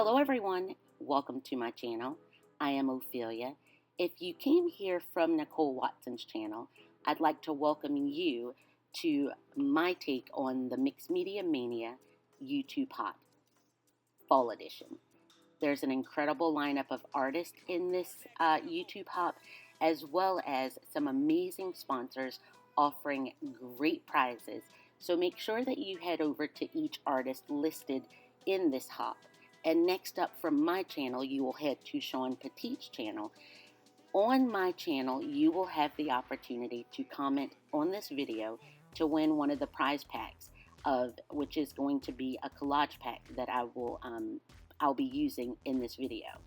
Hello everyone, welcome to my channel. I am Ophelia. If you came here from Nicole Watson's channel, I'd like to welcome you to my take on the Mixed Media Mania YouTube Hot Fall Edition. There's an incredible lineup of artists in this YouTube Hop, as well as some amazing sponsors offering great prizes. So make sure that you head over to each artist listed in this hop. And next up from my channel, you will head to Shawn Petite's channel. On my channel, you will have the opportunity to comment on this video to win one of the prize packs, which is going to be a collage pack that I'll be using in this video.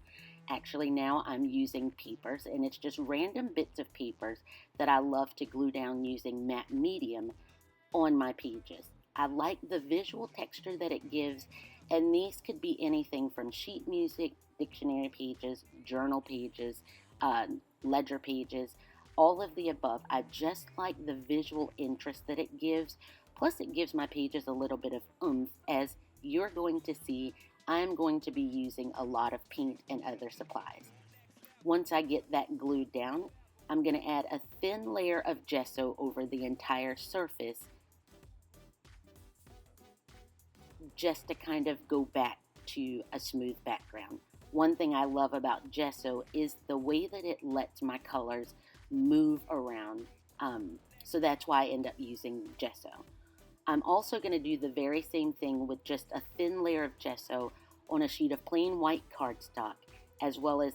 Actually, now I'm using papers, and it's just random bits of papers that I love to glue down using matte medium on my pages. I like the visual texture that it gives, and these could be anything from sheet music, dictionary pages, journal pages, ledger pages, all of the above. I just like the visual interest that it gives, plus it gives my pages a little bit of oomph. As you're going to see, I'm going to be using a lot of paint and other supplies. Once I get that glued down, I'm going to add a thin layer of gesso over the entire surface, just to kind of go back to a smooth background. One thing I love about gesso is the way that it lets my colors move around, so that's why I end up using gesso. I'm also going to do the very same thing with just a thin layer of gesso on a sheet of plain white cardstock, as well as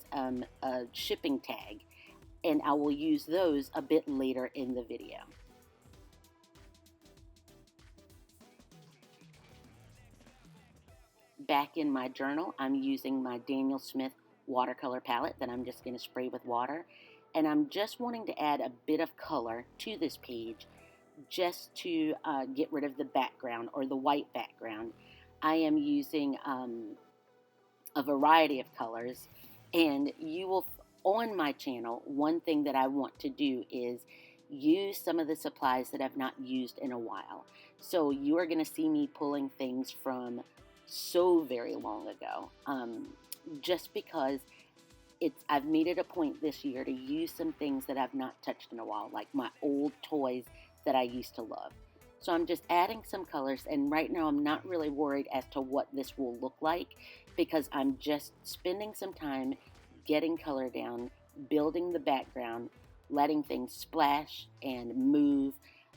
a shipping tag, and I will use those a bit later in the video. Back in my journal, I'm using my Daniel Smith watercolor palette that I'm just going to spray with water, and I'm just wanting to add a bit of color to this page just to get rid of the background or the white background. I am using a variety of colors, and you will, on my channel, one thing that I want to do is use some of the supplies that I've not used in a while. So you are going to see me pulling things from so very long ago, just because I've made it a point this year to use some things that I've not touched in a while, like my old toys that I used to love. So I'm just adding some colors, and right now I'm not really worried as to what this will look like, because I'm just spending some time getting color down, building the background, letting things splash and move,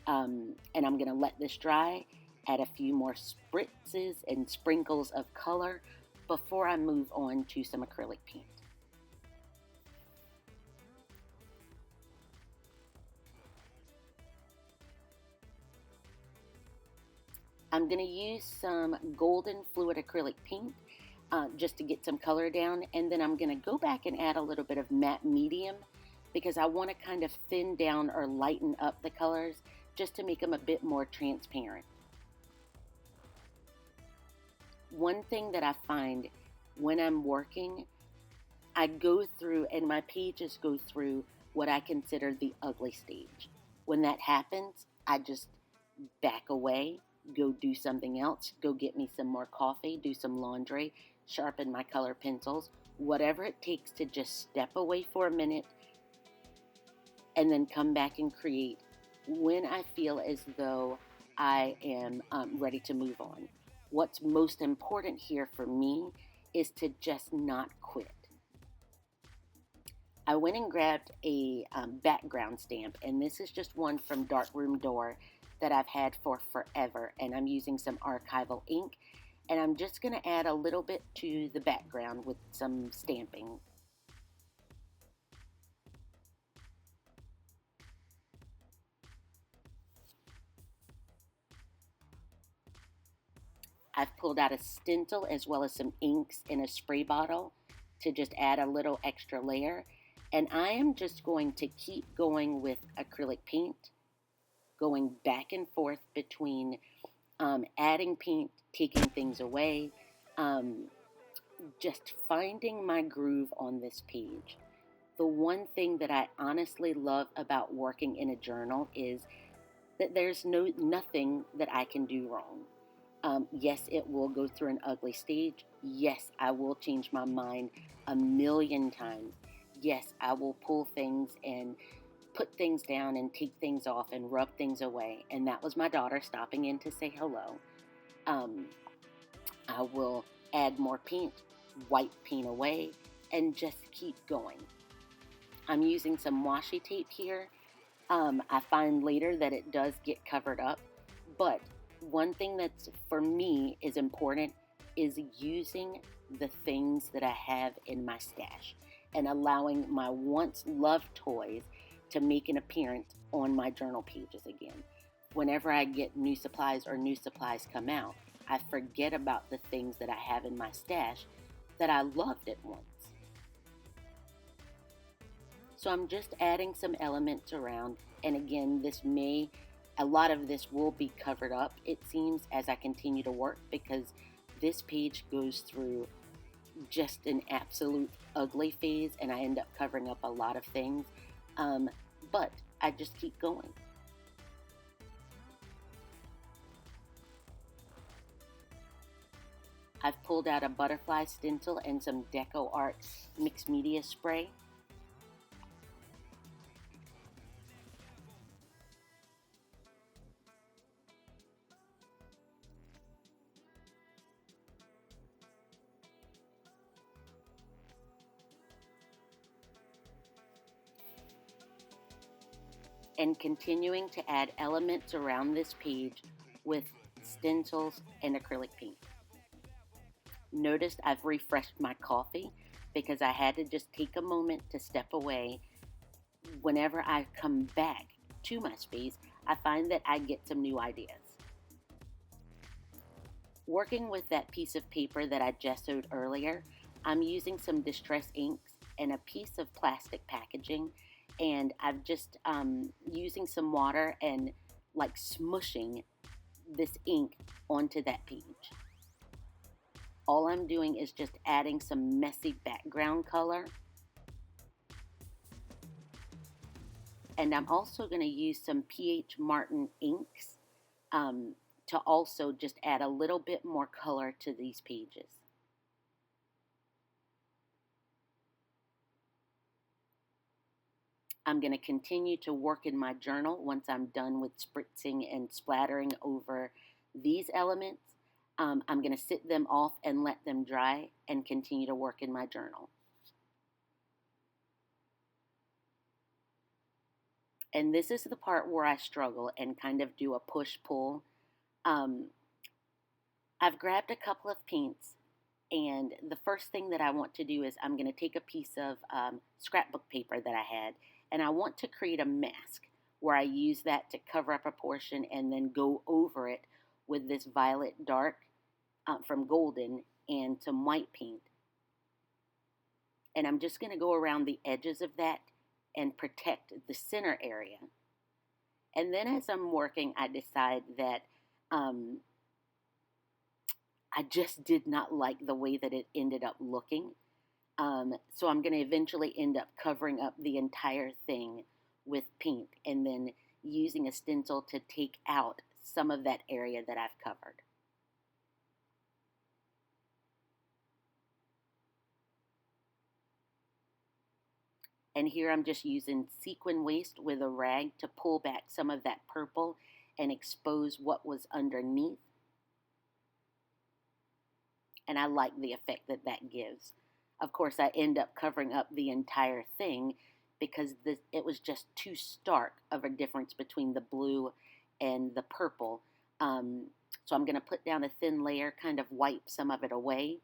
and I'm going to let this dry, add a few more spritzes and sprinkles of color before I move on to some acrylic paint. I'm going to use some golden fluid acrylic paint just to get some color down, and then I'm going to go back and add a little bit of matte medium because I want to kind of thin down or lighten up the colors just to make them a bit more transparent. One thing that I find when I'm working, I go through, and my pages go through what I consider the ugly stage. When that happens, I just back away, go do something else, go get me some more coffee, do some laundry, sharpen my color pencils, whatever it takes to just step away for a minute and then come back and create when I feel as though I am ready to move on. What's most important here for me is to just not quit. I went and grabbed a background stamp, and this is just one from Darkroom Door that I've had for forever, and I'm using some archival ink, and I'm just going to add a little bit to the background with some stamping. I've pulled out a stencil as well as some inks in a spray bottle to just add a little extra layer, and I am just going to keep going with acrylic paint, going back and forth between adding paint, taking things away, just finding my groove on this page. The one thing that I honestly love about working in a journal is that there's nothing that I can do wrong. Yes, it will go through an ugly stage. Yes, I will change my mind a million times. Yes, I will pull things and put things down and take things off and rub things away. And that was my daughter stopping in to say hello. Um, I will add more paint, wipe paint away, and just keep going. I'm using some washi tape here. I find later that it does get covered up, but one thing that's for me is important is using the things that I have in my stash and allowing my once loved toys to make an appearance on my journal pages again. Whenever I get new supplies or new supplies come out, I forget about the things that I have in my stash that I loved at once. So I'm just adding some elements around, and again, a lot of this will be covered up, it seems, as I continue to work, because this page goes through just an absolute ugly phase, and I end up covering up a lot of things, but I just keep going. I've pulled out a butterfly stencil and some Deco Art mixed media spray. And continuing to add elements around this page with stencils and acrylic paint. Noticed I've refreshed my coffee because I had to just take a moment to step away. Whenever I come back to my space, I find that I get some new ideas. Working with that piece of paper that I gessoed earlier, I'm using some distress inks and a piece of plastic packaging, and I've just using some water and like smushing this ink onto that page. All I'm doing is just adding some messy background color. And I'm also going to use some PH Martin inks to also just add a little bit more color to these pages. I'm going to continue to work in my journal once I'm done with spritzing and splattering over these elements. I'm going to sit them off and let them dry and continue to work in my journal. And this is the part where I struggle and kind of do a push-pull. I've grabbed a couple of paints, and the first thing that I want to do is I'm going to take a piece of scrapbook paper that I had, and I want to create a mask where I use that to cover up a portion and then go over it with this violet dark from Golden and some white paint. And I'm just going to go around the edges of that and protect the center area. And then as I'm working, I decide that I just did not like the way that it ended up looking. So I'm going to eventually end up covering up the entire thing with paint and then using a stencil to take out some of that area that I've covered. And here I'm just using sequin waste with a rag to pull back some of that purple and expose what was underneath. And I like the effect that that gives. Of course, I end up covering up the entire thing because it was just too stark of a difference between the blue and the purple. So I'm going to put down a thin layer, kind of wipe some of it away.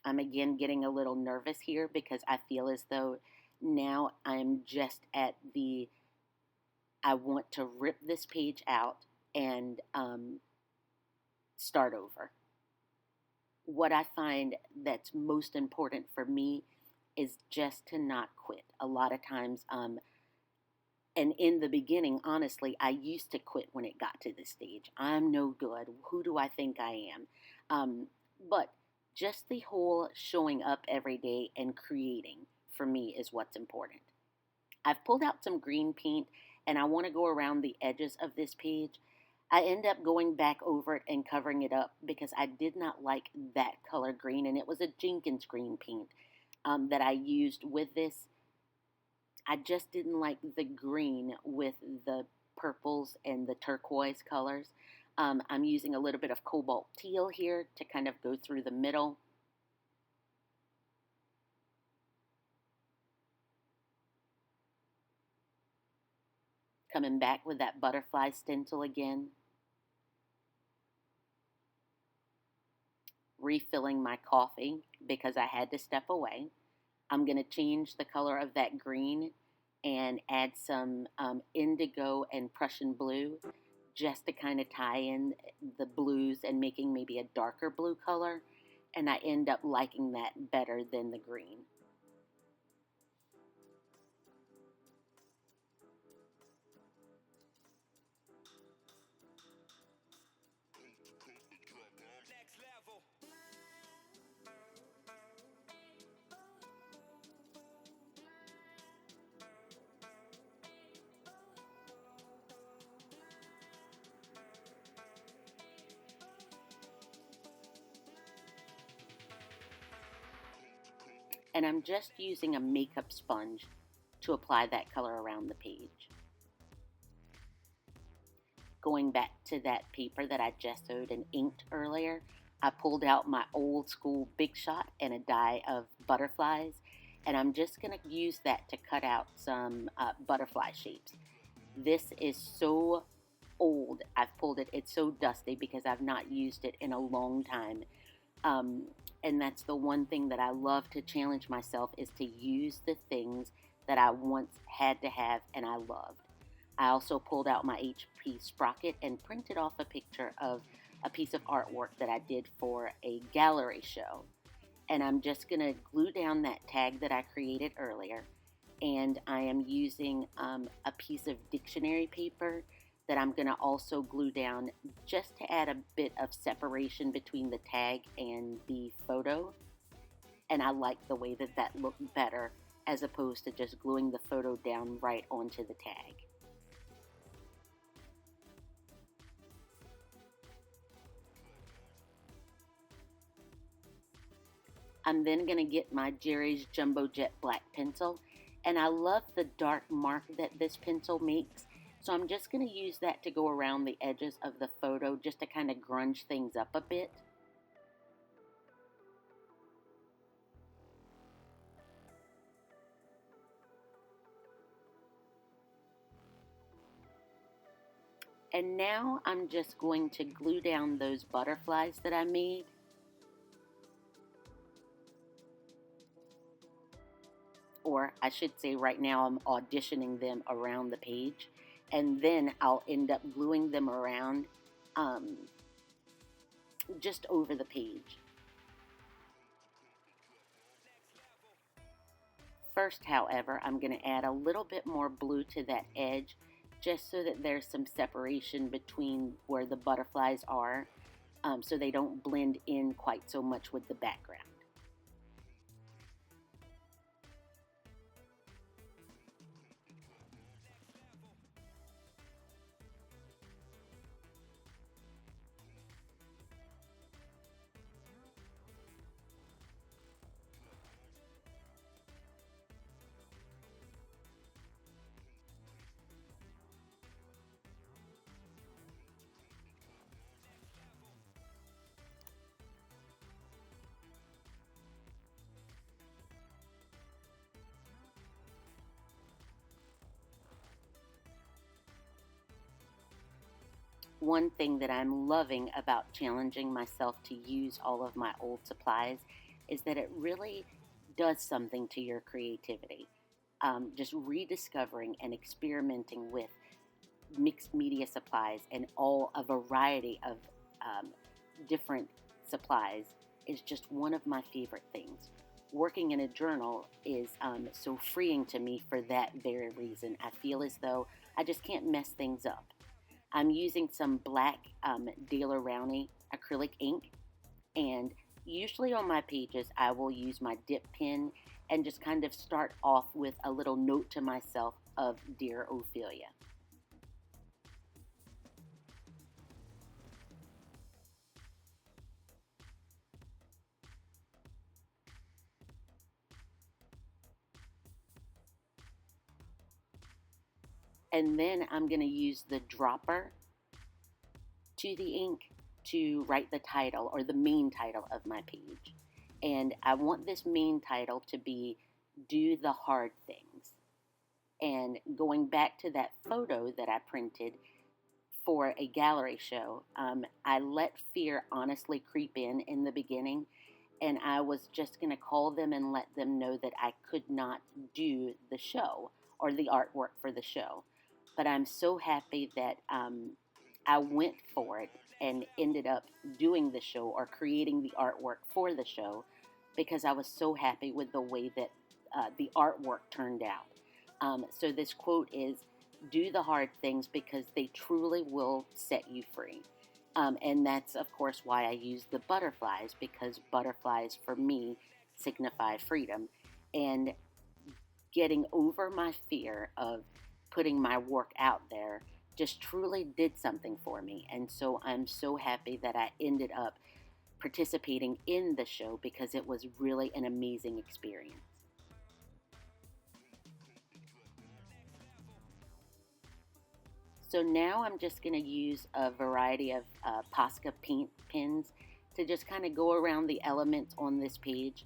I'm again getting a little nervous here because I feel as though now I'm just at I want to rip this page out and start over. What I find that's most important for me is just to not quit. A lot of times, and in the beginning, honestly, I used to quit when it got to this stage. I'm no good. Who do I think I am? But just the whole showing up every day and creating for me is what's important. I've pulled out some green paint and I want to go around the edges of this page. I end up going back over it and covering it up because I did not like that color green, and it was a Jenkins green paint that I used with this. I just didn't like the green with the purples and the turquoise colors. I'm using a little bit of cobalt teal here to kind of go through the middle. Coming back with that butterfly stencil again. Refilling my coffee because I had to step away. I'm going to change the color of that green and add some indigo and Prussian blue just to kind of tie in the blues and making maybe a darker blue color. And I end up liking that better than the green. And I'm just using a makeup sponge to apply that color around the page. Going back to that paper that I gessoed and inked earlier, I pulled out my old school Big Shot and a die of butterflies, and I'm just going to use that to cut out some butterfly shapes. This is so old. I've pulled it. It's so dusty because I've not used it in a long time. And that's the one thing that I love to challenge myself, is to use the things that I once had to have and I loved. I also pulled out my HP sprocket and printed off a picture of a piece of artwork that I did for a gallery show. And I'm just going to glue down that tag that I created earlier. And I am using a piece of dictionary paper that I'm going to also glue down just to add a bit of separation between the tag and the photo. And I like the way that that looked better as opposed to just gluing the photo down right onto the tag. I'm then going to get my Jerry's Jumbo Jet black pencil, and I love the dark mark that this pencil makes. So I'm just going to use that to go around the edges of the photo just to kind of grunge things up a bit. And now I'm just going to glue down those butterflies that I made. Or I should say right now I'm auditioning them around the page. And then I'll end up gluing them around just over the page. First, however, I'm going to add a little bit more blue to that edge just so that there's some separation between where the butterflies are, so they don't blend in quite so much with the background. One thing that I'm loving about challenging myself to use all of my old supplies is that it really does something to your creativity. Just rediscovering and experimenting with mixed media supplies and all a variety of different supplies is just one of my favorite things. Working in a journal is so freeing to me for that very reason. I feel as though I just can't mess things up. I'm using some black Daler Rowney acrylic ink, and usually on my pages I will use my dip pen and just kind of start off with a little note to myself of Dear Ophelia. And then I'm going to use the dropper to the ink to write the title or the main title of my page. And I want this main title to be Do the Hard Things. And going back to that photo that I printed for a gallery show, I let fear honestly creep in the beginning. And I was just going to call them and let them know that I could not do the show or the artwork for the show. But I'm so happy that I went for it and ended up doing the show or creating the artwork for the show because I was so happy with the way that the artwork turned out. So this quote is, do the hard things because they truly will set you free. And that's, of course, why I use the butterflies, because butterflies, for me, signify freedom. And getting over my fear of putting my work out there just truly did something for me. And so I'm so happy that I ended up participating in the show because it was really an amazing experience. So now I'm just going to use a variety of Posca paint pens to just kind of go around the elements on this page.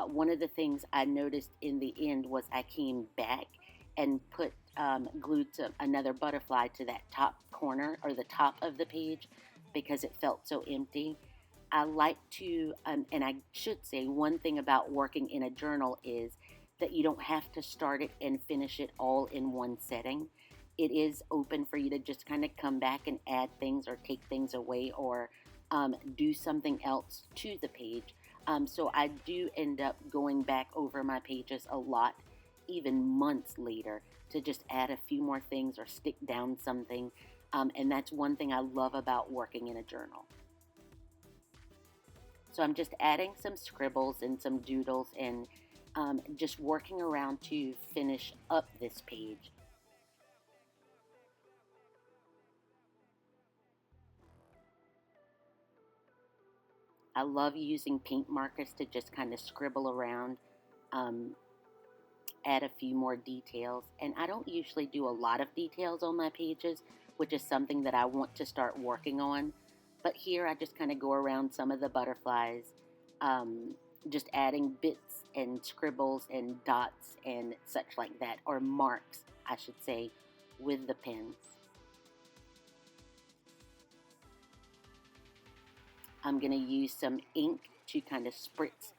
One of the things I noticed in the end was I came back and put glued another butterfly to that top corner or the top of the page because it felt so empty. I like to, and I should say one thing about working in a journal is that you don't have to start it and finish it all in one setting. It is open for you to just kind of come back and add things or take things away or do something else to the page. So I do end up going back over my pages a lot, even months later, to just add a few more things or stick down something. And that's one thing I love about working in a journal. So I'm just adding some scribbles and some doodles and just working around to finish up this page. I love using paint markers to just kind of scribble around, add a few more details. And I don't usually do a lot of details on my pages, which is something that I want to start working on. But here I just kind of go around some of the butterflies, just adding bits and scribbles and dots and such like that, or marks, I should say, with the pens. I'm going to use some ink to kind of spritz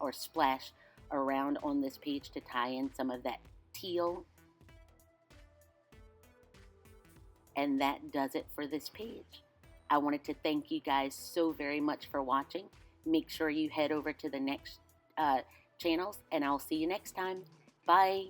or splash around on this page to tie in some of that teal. And that does it for this page. I wanted to thank you guys so very much for watching. Make sure you head over to the next channels, and I'll see you next time. Bye.